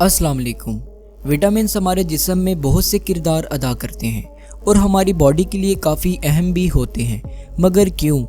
अस्सलाम वालेकुम। विटामिन्स हमारे जिस्म में बहुत से किरदार अदा करते हैं और हमारी बॉडी के लिए काफ़ी अहम भी होते हैं, मगर क्यों?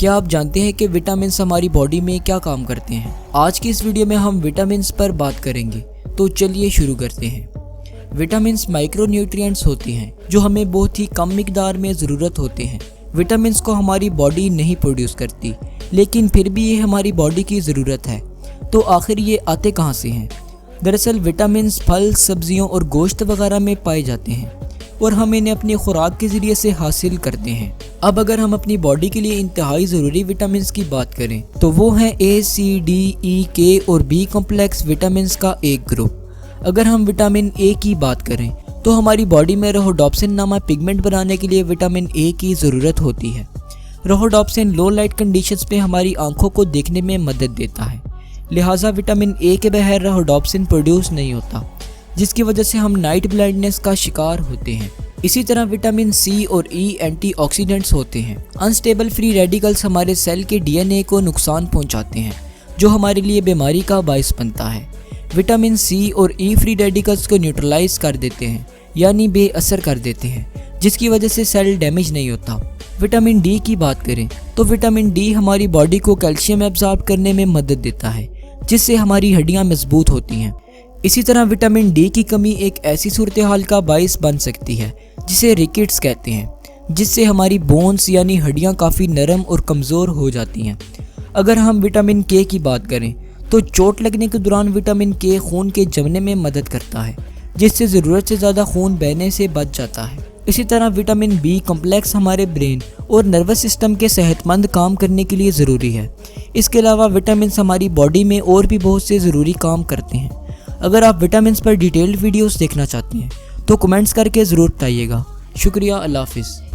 क्या आप जानते हैं कि विटामिन्स हमारी बॉडी में क्या काम करते हैं? आज की इस वीडियो में हम विटामिन्स पर बात करेंगे, तो चलिए शुरू करते हैं। विटामिन्स माइक्रो न्यूट्रिएंट्स होते हैं जो हमें बहुत ही कम मिकदार में ज़रूरत होते हैं। विटामिन्स को हमारी बॉडी नहीं प्रोड्यूस करती, लेकिन फिर भी ये हमारी बॉडी की ज़रूरत है। तो आखिर ये आते कहाँ से हैं? दरअसल विटामिन्स फल, सब्जियों और गोश्त वगैरह में पाए जाते हैं और हम इन्हें अपनी खुराक के ज़रिए से हासिल करते हैं। अब अगर हम अपनी बॉडी के लिए इंतहाई ज़रूरी विटामिन्स की बात करें तो वो हैं A, C, D, E, K और B कॉम्प्लेक्स विटामिन्स का एक ग्रुप। अगर हम विटामिन A की बात करें तो हमारी बॉडी में रोहोडॉप्सिन नामक पिगमेंट बनाने के लिए विटामिन A की ज़रूरत होती है। रोहोडॉप्सिन लो लाइट कंडीशंस में हमारी आंखों को देखने में मदद देता है, लिहाजा विटामिन A के बगैर रोहोडॉप्सिन प्रोड्यूस नहीं होता, जिसकी वजह से हम नाइट ब्लाइंडनेस का शिकार होते हैं। इसी तरह विटामिन C और E एंटीऑक्सीडेंट्स होते हैं। अनस्टेबल फ्री रेडिकल्स हमारे सेल के DNA को नुकसान पहुंचाते हैं, जो हमारे लिए बीमारी का बायस बनता है। विटामिन C और E फ्री रेडिकल्स को न्यूट्रलाइज कर देते हैं, यानी बेअसर कर देते हैं, जिसकी वजह से सेल डैमेज नहीं होता। विटामिन D की बात करें तो विटामिन D हमारी बॉडी को कैल्शियम एब्जॉर्ब करने में मदद देता है, जिससे हमारी हड्डियां मजबूत होती हैं। इसी तरह विटामिन D की कमी एक ऐसी सूरत हाल का बायस बन सकती है जिसे रिकेट्स कहते हैं, जिससे हमारी बोन्स यानी हड्डियां काफ़ी नरम और कमज़ोर हो जाती हैं। अगर हम विटामिन K की बात करें तो चोट लगने के दौरान विटामिन K खून के जमने में मदद करता है, जिससे ज़रूरत से ज़्यादा खून बहने से बच जाता है। इसी तरह विटामिन B कॉम्प्लेक्स हमारे ब्रेन और नर्वस सिस्टम के सेहतमंद काम करने के लिए ज़रूरी है। इसके अलावा विटामिन्स हमारी बॉडी में और भी बहुत से ज़रूरी काम करते हैं। अगर आप विटामिन्स पर डिटेल्ड वीडियोस देखना चाहते हैं तो कमेंट्स करके ज़रूर बताइएगा। शुक्रिया, अल्लाह हाफ़िज़।